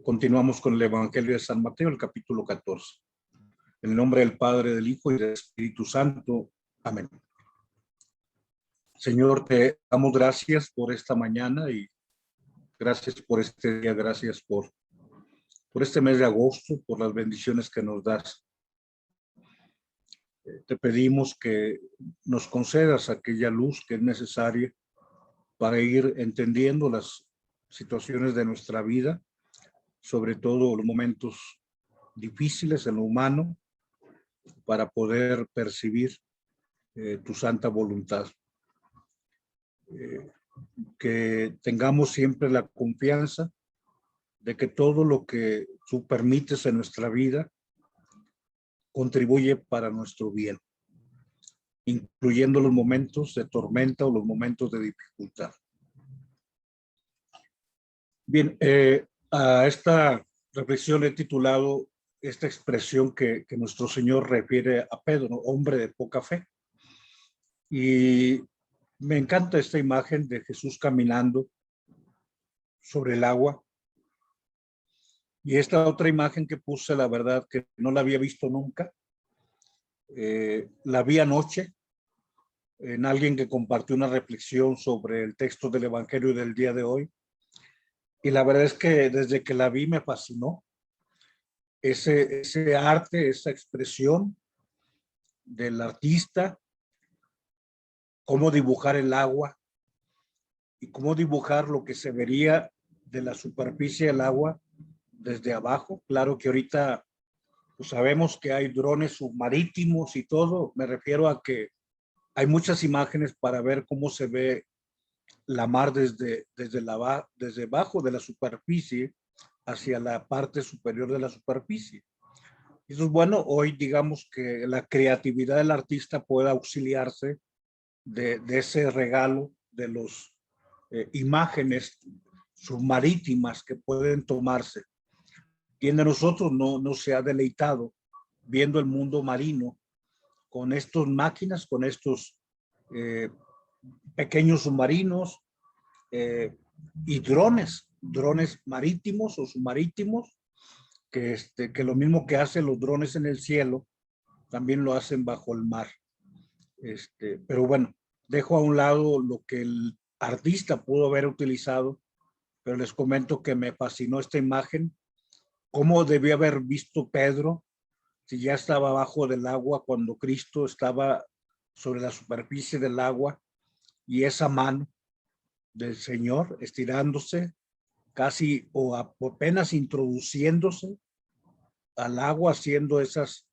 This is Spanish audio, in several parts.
Continuamos con el Evangelio de San Mateo, el capítulo 14. En el nombre del Padre, del Hijo y del Espíritu Santo. Amén. Señor, te damos gracias por esta mañana y gracias por este día, gracias por este mes de agosto, por las bendiciones que nos das. Te pedimos que nos concedas aquella luz que es necesaria para ir entendiendo las situaciones de nuestra vida, sobre todo los momentos difíciles en lo humano, para poder percibir tu santa voluntad. Que tengamos siempre la confianza de que todo lo que tú permites en nuestra vida contribuye para nuestro bien, incluyendo los momentos de tormenta o los momentos de dificultad. Bien, a esta reflexión he titulado esta expresión que nuestro Señor refiere a Pedro, hombre de poca fe. Y me encanta esta imagen de Jesús caminando sobre el agua. Y esta otra imagen que puse, la verdad que no la había visto nunca. La vi anoche en alguien que compartió una reflexión sobre el texto del Evangelio del día de hoy. Y la verdad es que desde que la vi me fascinó. Ese arte, esa expresión del artista, cómo dibujar el agua y cómo dibujar lo que se vería de la superficie del agua desde abajo. Claro que ahorita pues sabemos que hay drones submarítimos y todo. Me refiero a que hay muchas imágenes para ver cómo se ve la mar desde abajo de la superficie hacia la parte superior de la superficie. Y eso es bueno. Hoy digamos que la creatividad del artista puede auxiliarse de ese regalo de los imágenes submarítimas que pueden tomarse. ¿Quién de nosotros no se ha deleitado viendo el mundo marino con estas máquinas, con estos pequeños submarinos y drones marítimos o submarítimos, que lo mismo que hacen los drones en el cielo, también lo hacen bajo el mar? Pero bueno, dejo a un lado lo que el artista pudo haber utilizado, pero les comento que me fascinó esta imagen. ¿Cómo debió haber visto Pedro si ya estaba abajo del agua cuando Cristo estaba sobre la superficie del agua, y esa mano del Señor estirándose casi o apenas introduciéndose al agua, haciendo esos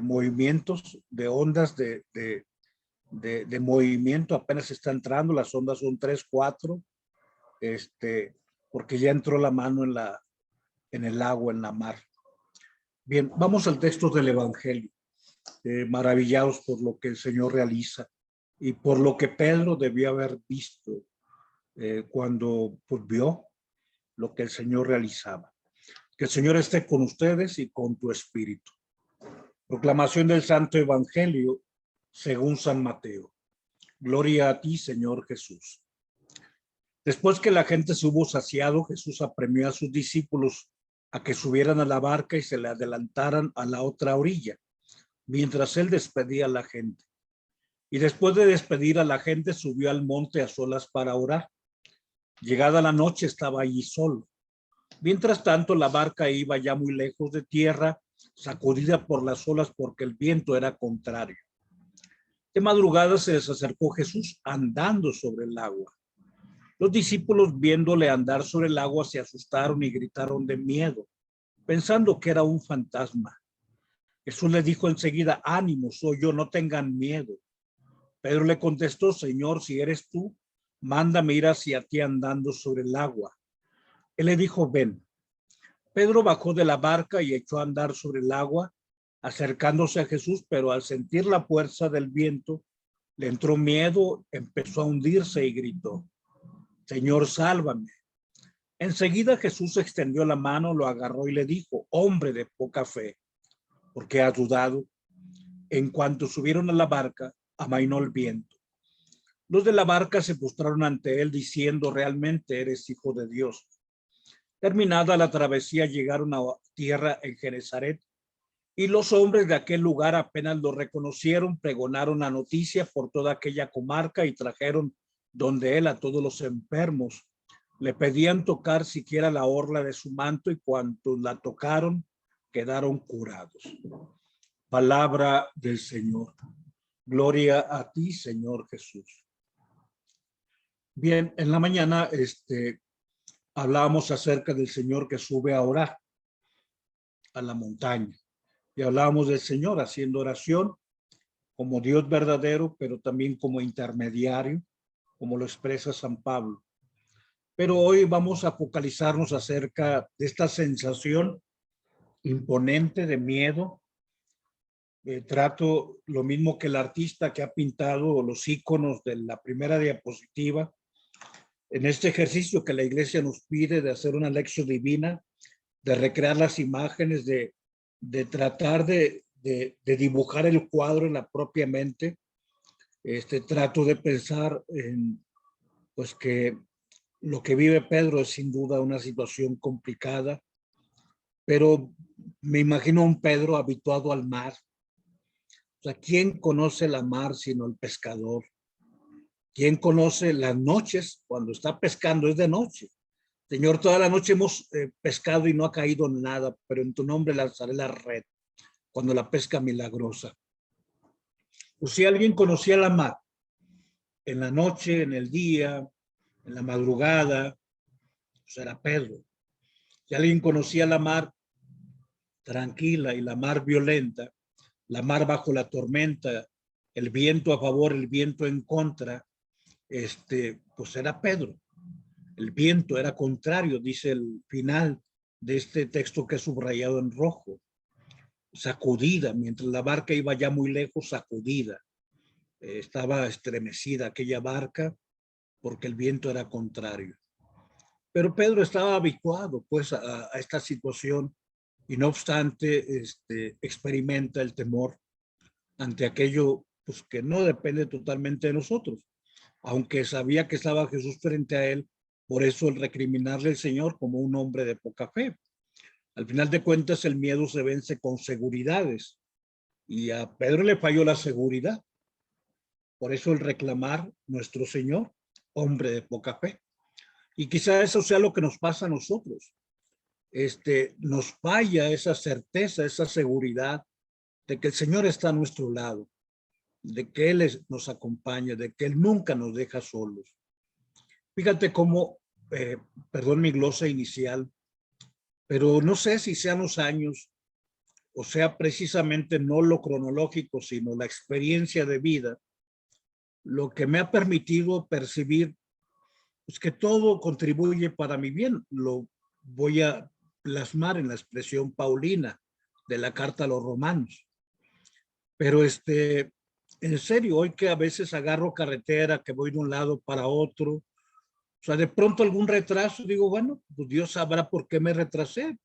movimientos de ondas de movimiento? Apenas está entrando, las ondas son 3, 4, porque ya entró la mano en el agua, en la mar. Bien, vamos al texto del Evangelio, maravillados por lo que el Señor realiza y por lo que Pedro debió haber visto cuando pues, vio lo que el Señor realizaba. Que el Señor esté con ustedes y con tu espíritu. Proclamación del Santo Evangelio según San Mateo. Gloria a ti, Señor Jesús. Después que la gente se hubo saciado, Jesús apremió a sus discípulos a que subieran a la barca y se le adelantaran a la otra orilla, mientras él despedía a la gente. Y después de despedir a la gente, subió al monte a solas para orar. Llegada la noche, estaba allí solo. Mientras tanto, la barca iba ya muy lejos de tierra, sacudida por las olas porque el viento era contrario. De madrugada se les acercó Jesús andando sobre el agua. Los discípulos, viéndole andar sobre el agua, se asustaron y gritaron de miedo, pensando que era un fantasma. Jesús les dijo enseguida: ánimo, soy yo, no tengan miedo. Pedro le contestó: Señor, si eres tú, mándame ir hacia ti andando sobre el agua. Él le dijo: ven. Pedro bajó de la barca y echó a andar sobre el agua, acercándose a Jesús, pero al sentir la fuerza del viento, le entró miedo, empezó a hundirse y gritó: Señor, sálvame. Enseguida Jesús extendió la mano, lo agarró y le dijo: hombre de poca fe, ¿por qué has dudado? En cuanto subieron a la barca, amainó el viento. Los de la barca se postraron ante él diciendo: realmente eres hijo de Dios. Terminada la travesía, llegaron a tierra en Genezaret, y los hombres de aquel lugar apenas lo reconocieron, pregonaron la noticia por toda aquella comarca y trajeron donde él a todos los enfermos. Le pedían tocar siquiera la orla de su manto, y cuantos la tocaron quedaron curados. Palabra del Señor. Gloria a ti, Señor Jesús. Bien, en la mañana hablábamos acerca del Señor que sube a orar a la montaña, y hablábamos del Señor haciendo oración como Dios verdadero, pero también como intermediario, como lo expresa San Pablo. Pero hoy vamos a focalizarnos acerca de esta sensación imponente de miedo. Trato lo mismo que el artista que ha pintado los iconos de la primera diapositiva, en este ejercicio que la iglesia nos pide de hacer una lección divina, de recrear las imágenes, de tratar de dibujar el cuadro en la propia mente. Trato de pensar en, pues, que lo que vive Pedro es sin duda una situación complicada, pero me imagino a un Pedro habituado al mar. O sea, ¿quién conoce la mar sino el pescador? ¿Quién conoce las noches cuando está pescando? Es de noche. Señor, toda la noche hemos pescado y no ha caído nada, pero en tu nombre lanzaré la red cuando la pesca milagrosa. O si alguien conocía la mar en la noche, en el día, en la madrugada, pues era Pedro. Si alguien conocía la mar tranquila y la mar violenta, la mar bajo la tormenta, el viento a favor, el viento en contra, pues era Pedro. El viento era contrario, dice el final de este texto que es subrayado en rojo. Sacudida, mientras la barca iba ya muy lejos, sacudida. Estaba estremecida aquella barca porque el viento era contrario. Pero Pedro estaba habituado pues a esta situación, y no obstante experimenta el temor ante aquello pues que no depende totalmente de nosotros, aunque sabía que estaba Jesús frente a él. Por eso el recriminarle al Señor como un hombre de poca fe. Al final de cuentas el miedo se vence con seguridades, y a Pedro le falló la seguridad. Por eso el reclamar nuestro Señor, hombre de poca fe. Y quizá eso sea lo que nos pasa a nosotros. Nos falla esa certeza, esa seguridad de que el Señor está a nuestro lado, de que Él nos acompaña, de que Él nunca nos deja solos. Fíjate cómo, perdón mi glosa inicial, pero no sé si sean los años o sea precisamente no lo cronológico, sino la experiencia de vida, lo que me ha permitido percibir pues, que todo contribuye para mi bien. Lo voy a plasmar en la expresión paulina de la carta a los romanos. Pero en serio, hoy que a veces agarro carretera, que voy de un lado para otro, o sea, de pronto algún retraso, digo, bueno, pues Dios sabrá por qué me retrasé.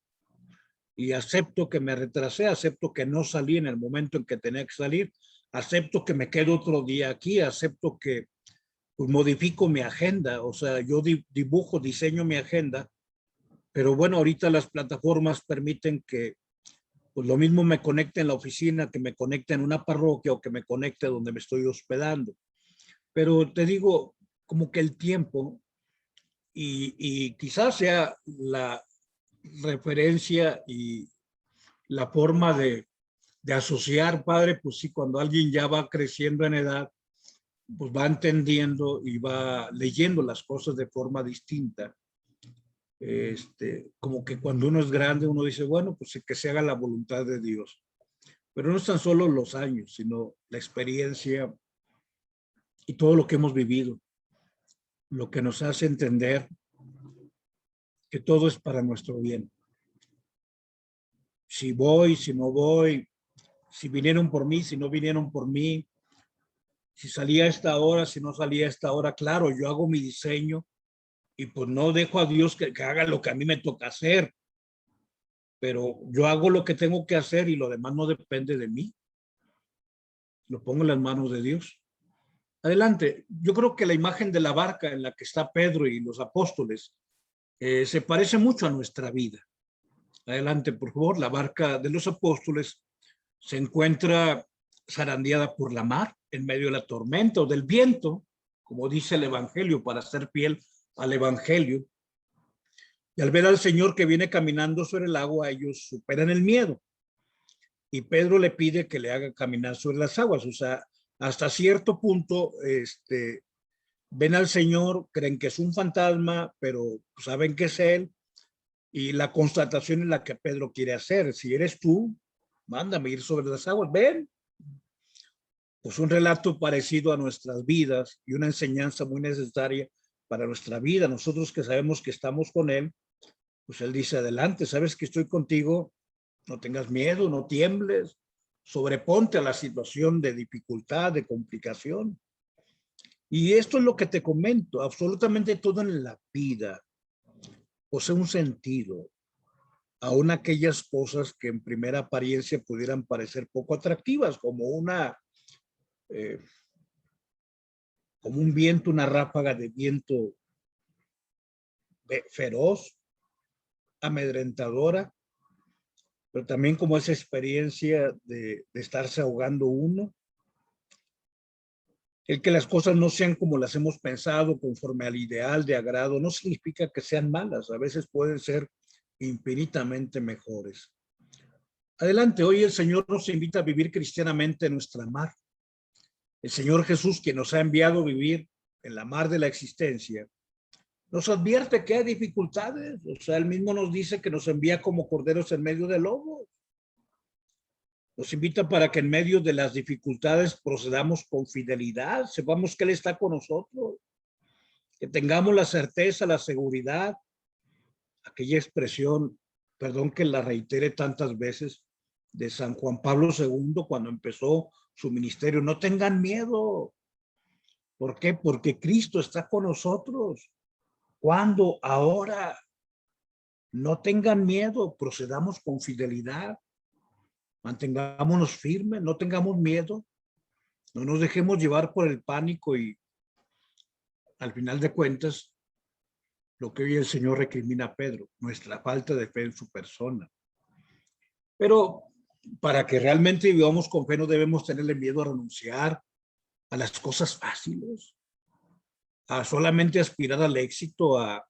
Y acepto que me retrasé, acepto que no salí en el momento en que tenía que salir, acepto que me quedo otro día aquí, acepto que pues, modifico mi agenda, o sea, yo dibujo, diseño mi agenda, pero bueno, ahorita las plataformas permiten que pues lo mismo me conecte en la oficina, que me conecte en una parroquia o que me conecte donde me estoy hospedando. Pero te digo, como que el tiempo y quizás sea la referencia y la forma de asociar, padre, pues sí, cuando alguien ya va creciendo en edad, pues va entendiendo y va leyendo las cosas de forma distinta. Como que cuando uno es grande, uno dice, bueno, pues que se haga la voluntad de Dios. Pero no están solo los años, sino la experiencia y todo lo que hemos vivido, lo que nos hace entender que todo es para nuestro bien. Si voy, si no voy, si vinieron por mí, si no vinieron por mí, si salía a esta hora, si no salía a esta hora, claro, yo hago mi diseño y pues no dejo a Dios que haga lo que a mí me toca hacer, pero yo hago lo que tengo que hacer y lo demás no depende de mí. Lo pongo en las manos de Dios. Adelante. Yo creo que la imagen de la barca en la que está Pedro y los apóstoles se parece mucho a nuestra vida. Adelante, por favor. La barca de los apóstoles se encuentra zarandeada por la mar en medio de la tormenta o del viento, como dice el Evangelio, para ser fiel al Evangelio. Y al ver al Señor que viene caminando sobre el agua, ellos superan el miedo. Y Pedro le pide que le haga caminar sobre las aguas. O sea, hasta cierto punto, ven al Señor, creen que es un fantasma, pero saben que es Él. Y la constatación es la que Pedro quiere hacer. Si eres tú, mándame ir sobre las aguas. Ven. Pues un relato parecido a nuestras vidas y una enseñanza muy necesaria para nuestra vida. Nosotros que sabemos que estamos con Él, pues Él dice, adelante, sabes que estoy contigo, no tengas miedo, no tiembles, sobreponte a la situación de dificultad, de complicación. Y esto es lo que te comento, absolutamente todo en la vida posee un sentido, aun aquellas cosas que en primera apariencia pudieran parecer poco atractivas, como como un viento, una ráfaga de viento feroz, amedrentadora, pero también como esa experiencia de estarse ahogando uno. El que las cosas no sean como las hemos pensado, conforme al ideal de agrado, no significa que sean malas, a veces pueden ser infinitamente mejores. Adelante, hoy el Señor nos invita a vivir cristianamente en nuestra mar. El Señor Jesús, quien nos ha enviado a vivir en la mar de la existencia, nos advierte que hay dificultades. O sea, Él mismo nos dice que nos envía como corderos en medio de lobos. Nos invita para que en medio de las dificultades procedamos con fidelidad, sepamos que Él está con nosotros, que tengamos la certeza, la seguridad, aquella expresión, perdón que la reitere tantas veces, de San Juan Pablo II cuando empezó su ministerio: no tengan miedo. ¿Por qué? Porque Cristo está con nosotros. ¿Cuándo? Ahora. No tengan miedo, procedamos con fidelidad, mantengámonos firmes, no tengamos miedo, no nos dejemos llevar por el pánico y al final de cuentas, lo que hoy el Señor recrimina a Pedro, nuestra falta de fe en su persona. Pero para que realmente vivamos con fe no debemos tenerle miedo a renunciar a las cosas fáciles, a solamente aspirar al éxito, a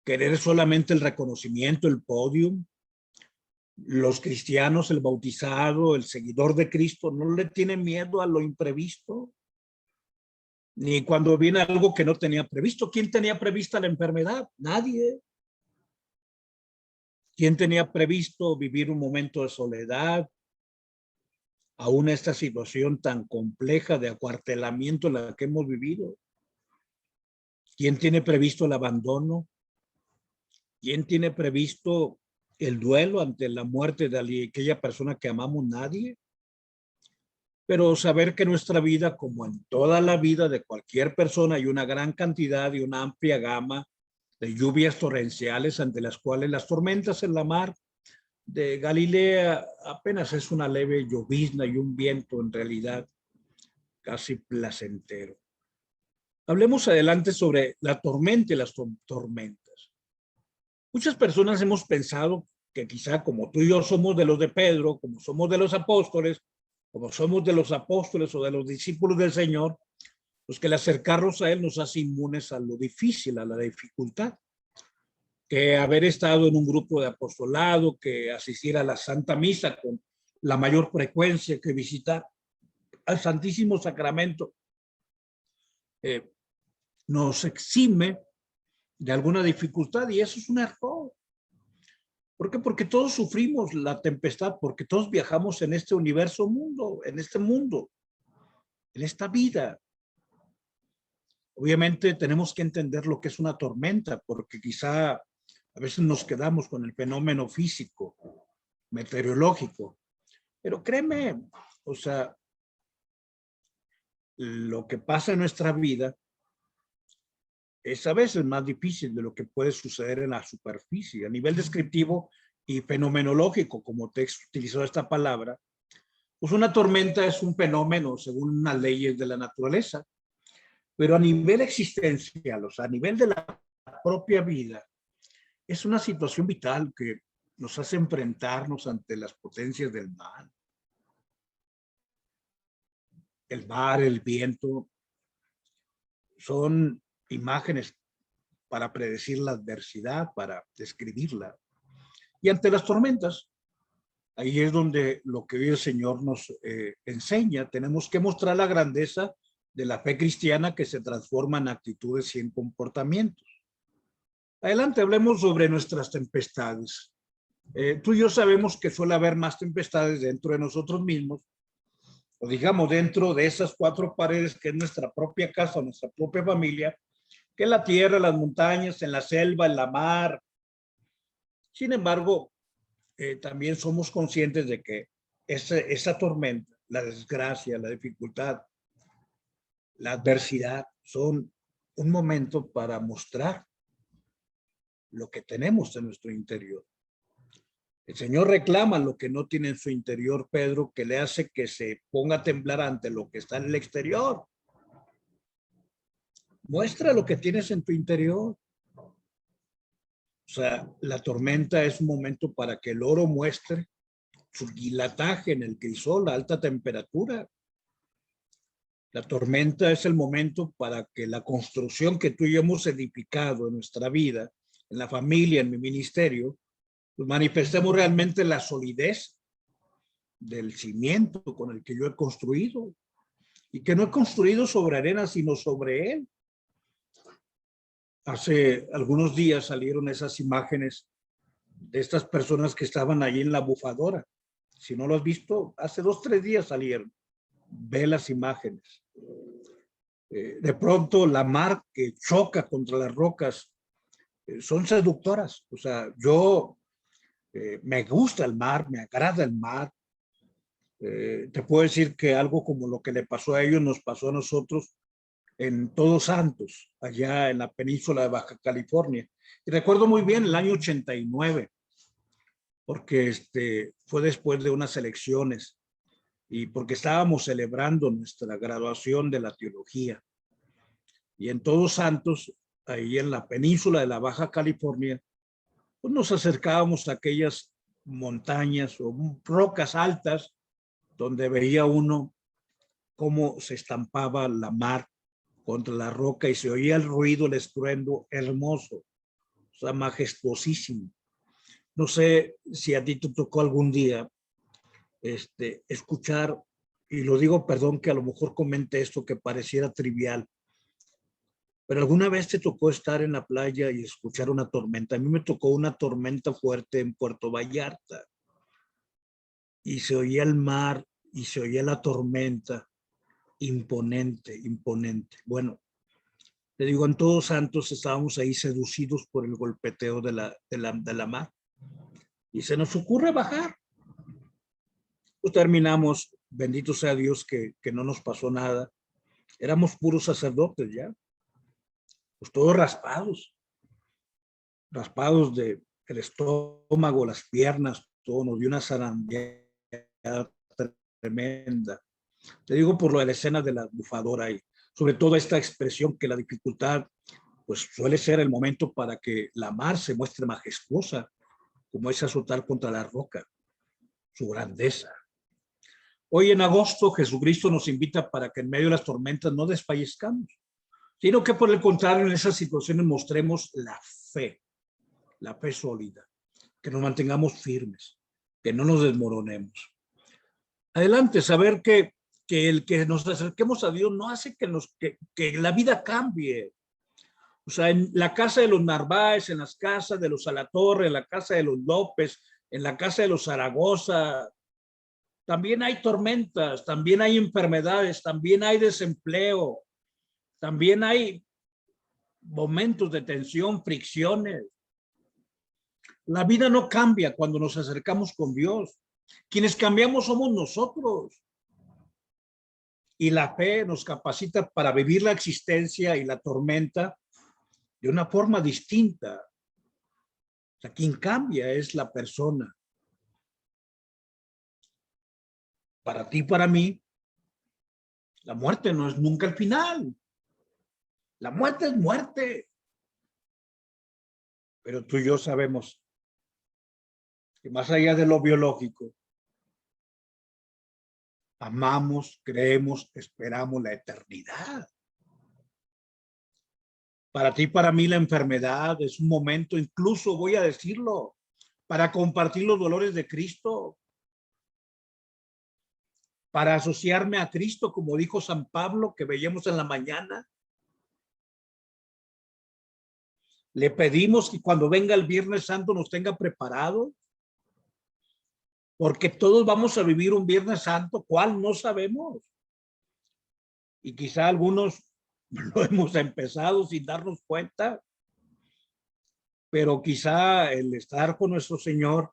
querer solamente el reconocimiento, el podium. Los cristianos, el bautizado, el seguidor de Cristo, no le tiene miedo a lo imprevisto, ni cuando viene algo que no tenía previsto. ¿Quién tenía prevista la enfermedad? Nadie. ¿Quién tenía previsto vivir un momento de soledad? Aún esta situación tan compleja de acuartelamiento en la que hemos vivido. ¿Quién tiene previsto el abandono? ¿Quién tiene previsto el duelo ante la muerte de aquella persona que amamos? Nadie. Pero saber que nuestra vida, como en toda la vida de cualquier persona, hay una gran cantidad y una amplia gama de lluvias torrenciales, ante las cuales las tormentas en la mar de Galilea apenas es una leve llovizna y un viento en realidad casi placentero. Hablemos adelante sobre la tormenta y las tormentas. Muchas personas hemos pensado que quizá como tú y yo somos de los de Pedro, como somos de los apóstoles, como somos de los apóstoles o de los discípulos del Señor, pues que el acercarnos a Él nos hace inmunes a lo difícil, a la dificultad. Que haber estado en un grupo de apostolado, que asistir a la Santa Misa con la mayor frecuencia, que visitar al Santísimo Sacramento, nos exime de alguna dificultad, y eso es un error. ¿Por qué? Porque todos sufrimos la tempestad, porque todos viajamos en este universo mundo, en este mundo, en esta vida. Obviamente tenemos que entender lo que es una tormenta, porque quizá a veces nos quedamos con el fenómeno físico, meteorológico. Pero créeme, o sea, lo que pasa en nuestra vida es a veces más difícil de lo que puede suceder en la superficie. A nivel descriptivo y fenomenológico, como te utilizó esta palabra, pues una tormenta es un fenómeno según unas leyes de la naturaleza, pero a nivel existencial, o sea, a nivel de la propia vida, es una situación vital que nos hace enfrentarnos ante las potencias del mal. El mar, el viento, son imágenes para predecir la adversidad, para describirla. Y ante las tormentas, ahí es donde lo que hoy el Señor nos enseña. Tenemos que mostrar la grandeza de la fe cristiana que se transforma en actitudes y en comportamientos. Adelante, hablemos sobre nuestras tempestades. Tú y yo sabemos que suele haber más tempestades dentro de nosotros mismos, o digamos dentro de esas cuatro paredes que es nuestra propia casa, nuestra propia familia, que en la tierra, las montañas, en la selva, en la mar. Sin embargo, también somos conscientes de que esa tormenta, la desgracia, la dificultad, la adversidad son un momento para mostrar lo que tenemos en nuestro interior. El Señor reclama lo que no tiene en su interior, Pedro, que le hace que se ponga a temblar ante lo que está en el exterior. Muestra lo que tienes en tu interior. O sea, la tormenta es un momento para que el oro muestre su dilataje en el crisol, la alta temperatura. La tormenta es el momento para que la construcción que tú y yo hemos edificado en nuestra vida, en la familia, en mi ministerio, pues manifestemos realmente la solidez del cimiento con el que yo he construido y que no he construido sobre arena, sino sobre él. Hace algunos días salieron esas imágenes de estas personas que estaban allí en la bufadora. Si no lo has visto, hace 2 o 3 días salieron. Ve las imágenes. De pronto la mar que choca contra las rocas son seductoras. O sea, yo me gusta el mar, me agrada el mar. Te puedo decir que algo como lo que le pasó a ellos nos pasó a nosotros en Todos Santos, allá en la península de Baja California. Y recuerdo muy bien el año 89, porque fue después de unas elecciones y porque estábamos celebrando nuestra graduación de la teología. Y en Todos Santos, ahí en la península de la Baja California, pues nos acercábamos a aquellas montañas o rocas altas donde veía uno cómo se estampaba la mar contra la roca y se oía el ruido, el estruendo hermoso, o sea, majestuosísimo. No sé si a ti te tocó algún día escuchar, y lo digo, perdón que a lo mejor comente esto que pareciera trivial, pero alguna vez te tocó estar en la playa y escuchar una tormenta. A mí me tocó una tormenta fuerte en Puerto Vallarta y se oía el mar y se oía la tormenta, imponente, imponente. Bueno, te digo, en Todos Santos estábamos ahí seducidos por el golpeteo de la mar y se nos ocurre bajar. Pues terminamos, bendito sea Dios que no nos pasó nada. Éramos puros sacerdotes ya, pues todos raspados del estómago, las piernas, todo, nos dio una zarandeada tremenda. Te digo por lo de la escena de la bufadora y sobre todo esta expresión que la dificultad pues suele ser el momento para que la mar se muestre majestuosa, como es azotar contra la roca, su grandeza. Hoy en agosto Jesucristo nos invita para que en medio de las tormentas no desfallezcamos, sino que por el contrario en esas situaciones mostremos la fe sólida, que nos mantengamos firmes, que no nos desmoronemos. Adelante, saber que el que nos acerquemos a Dios no hace que la vida cambie. O sea, en la casa de los Narváez, en las casas de los Alatorre, en la casa de los López, en la casa de los Zaragoza, también hay tormentas, también hay enfermedades, también hay desempleo, también hay momentos de tensión, fricciones. La vida no cambia cuando nos acercamos con Dios. Quienes cambiamos somos nosotros. Y la fe nos capacita para vivir la existencia y la tormenta de una forma distinta. O sea, quien cambia es la persona. Para ti, para mí, la muerte no es nunca el final. La muerte es muerte. Pero tú y yo sabemos que más allá de lo biológico, amamos, creemos, esperamos la eternidad. Para ti, para mí, la enfermedad es un momento, incluso voy a decirlo, para compartir los dolores de Cristo, para asociarme a Cristo, como dijo San Pablo, que veíamos en la mañana. Le pedimos que cuando venga el Viernes Santo nos tenga preparado, porque todos vamos a vivir un Viernes Santo, ¿cuál? No sabemos. Y quizá algunos lo hemos empezado sin darnos cuenta, pero quizá el estar con nuestro Señor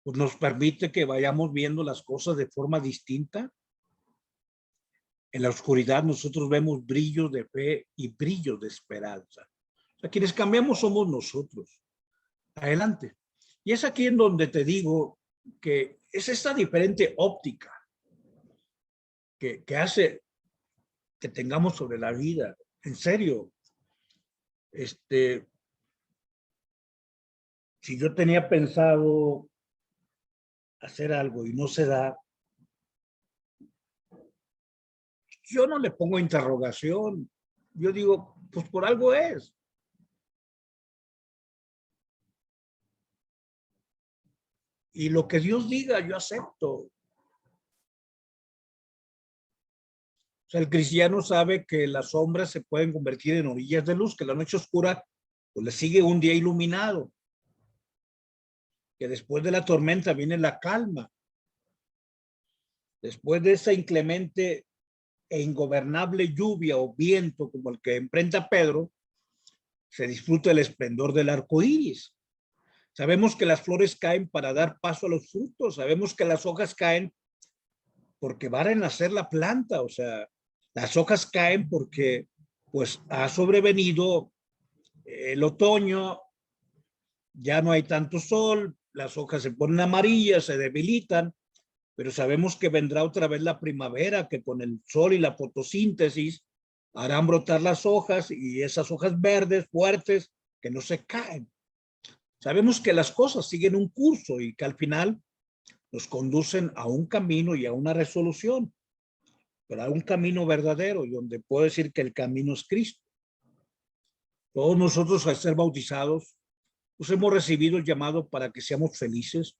pues nos permite que vayamos viendo las cosas de forma distinta. En la oscuridad nosotros vemos brillos de fe y brillos de esperanza. O sea, quienes cambiamos somos nosotros. Adelante. Y es aquí en donde te digo que es esta diferente óptica que hace que tengamos sobre la vida. En serio, si yo tenía pensado hacer algo y no se da, yo no le pongo interrogación. Yo digo, pues por algo es. Y lo que Dios diga, yo acepto. O sea, el cristiano sabe que las sombras se pueden convertir en orillas de luz, que la noche oscura pues le sigue un día iluminado, que después de la tormenta viene la calma. Después de esa inclemente e ingobernable lluvia o viento como el que enfrenta Pedro, se disfruta el esplendor del arco iris. Sabemos que las flores caen para dar paso a los frutos. Sabemos que las hojas caen porque va a renacer la planta. O sea, las hojas caen porque pues ha sobrevenido el otoño, ya no hay tanto sol, las hojas se ponen amarillas, se debilitan, pero sabemos que vendrá otra vez la primavera, que con el sol y la fotosíntesis harán brotar las hojas y esas hojas verdes fuertes que no se caen. Sabemos que las cosas siguen un curso y que al final nos conducen a un camino y a una resolución, pero a un camino verdadero y donde puedo decir que el camino es Cristo. Todos nosotros al ser bautizados, pues hemos recibido el llamado para que seamos felices,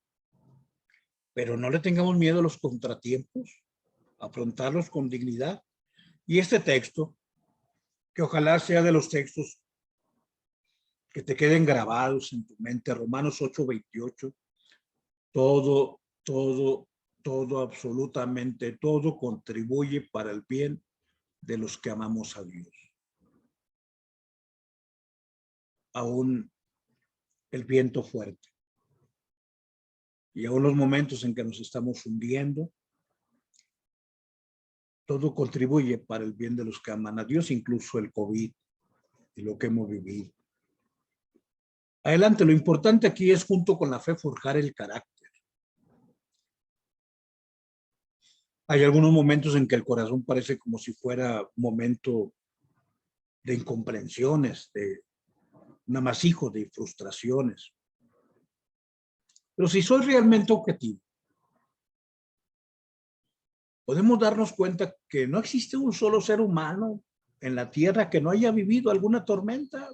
pero no le tengamos miedo a los contratiempos, afrontarlos con dignidad. Y este texto, que ojalá sea de los textos que te queden grabados en tu mente, Romanos 8:28, todo, todo, todo, absolutamente todo contribuye para el bien de los que amamos a Dios. Aún el viento fuerte y aún los momentos en que nos estamos hundiendo, todo contribuye para el bien de los que aman a Dios, incluso el COVID y lo que hemos vivido. Adelante, lo importante aquí es junto con la fe forjar el carácter. Hay algunos momentos en que el corazón parece como si fuera un momento de incomprensiones, de un amasijo de frustraciones. Pero si soy realmente objetivo, podemos darnos cuenta que no existe un solo ser humano en la tierra que no haya vivido alguna tormenta.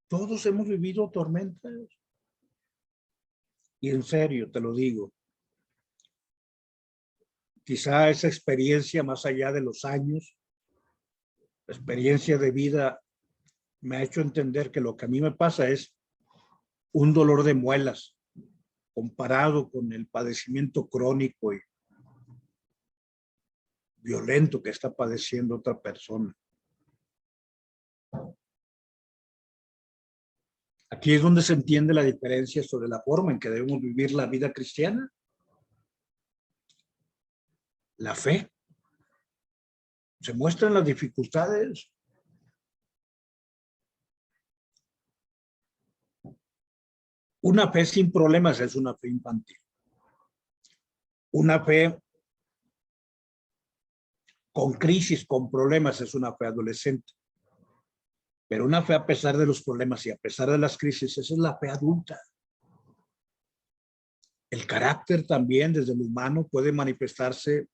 Todos hemos vivido tormentas. Y en serio, te lo digo, quizá esa experiencia más allá de los años, la experiencia de vida me ha hecho entender que lo que a mí me pasa es un dolor de muelas comparado con el padecimiento crónico y violento que está padeciendo otra persona. Aquí es donde se entiende la diferencia sobre la forma en que debemos vivir la vida cristiana. La fe se muestra en las dificultades. Una fe sin problemas es una fe infantil. Una fe con crisis, con problemas, es una fe adolescente. Pero una fe a pesar de los problemas y a pesar de las crisis, esa es la fe adulta. El carácter también desde lo humano puede manifestarse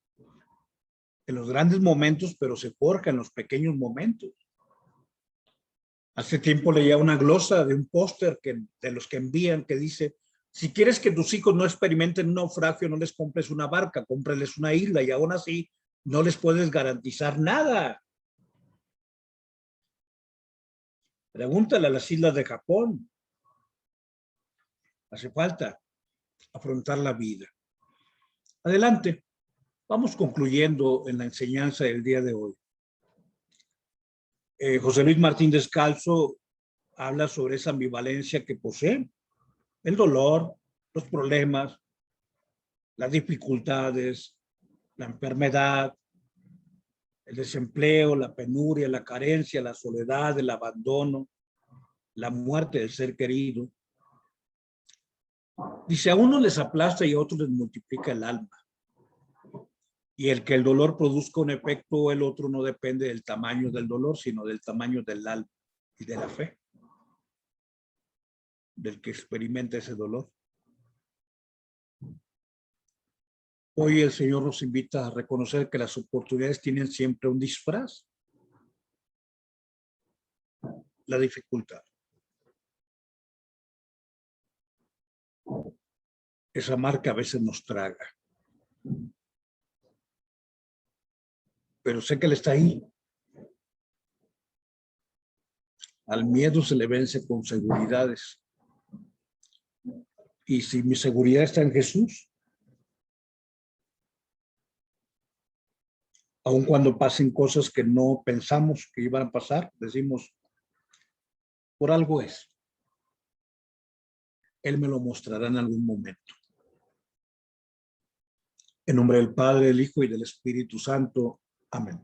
en los grandes momentos, pero se forja en los pequeños momentos. Hace tiempo leía una glosa de un póster de los que envían que dice: si quieres que tus hijos no experimenten un naufragio, no les compres una barca, cómprales una isla, y aún así no les puedes garantizar nada. Pregúntale a las islas de Japón. Hace falta afrontar la vida. Adelante. Vamos concluyendo en la enseñanza del día de hoy. José Luis Martín Descalzo habla sobre esa ambivalencia que posee: el dolor, los problemas, las dificultades, la enfermedad, el desempleo, la penuria, la carencia, la soledad, el abandono, la muerte del ser querido. Dice: a unos les aplasta y a otros les multiplica el alma. Y el que el dolor produzca un efecto o el otro no depende del tamaño del dolor, sino del tamaño del alma y de la fe del que experimenta ese dolor. Hoy el Señor nos invita a reconocer que las oportunidades tienen siempre un disfraz: la dificultad. Esa marca a veces nos traga. Pero sé que Él está ahí. Al miedo se le vence con seguridades. Y si mi seguridad está en Jesús, aun cuando pasen cosas que no pensamos que iban a pasar, decimos: por algo es. Él me lo mostrará en algún momento. En nombre del Padre, del Hijo y del Espíritu Santo. Amén.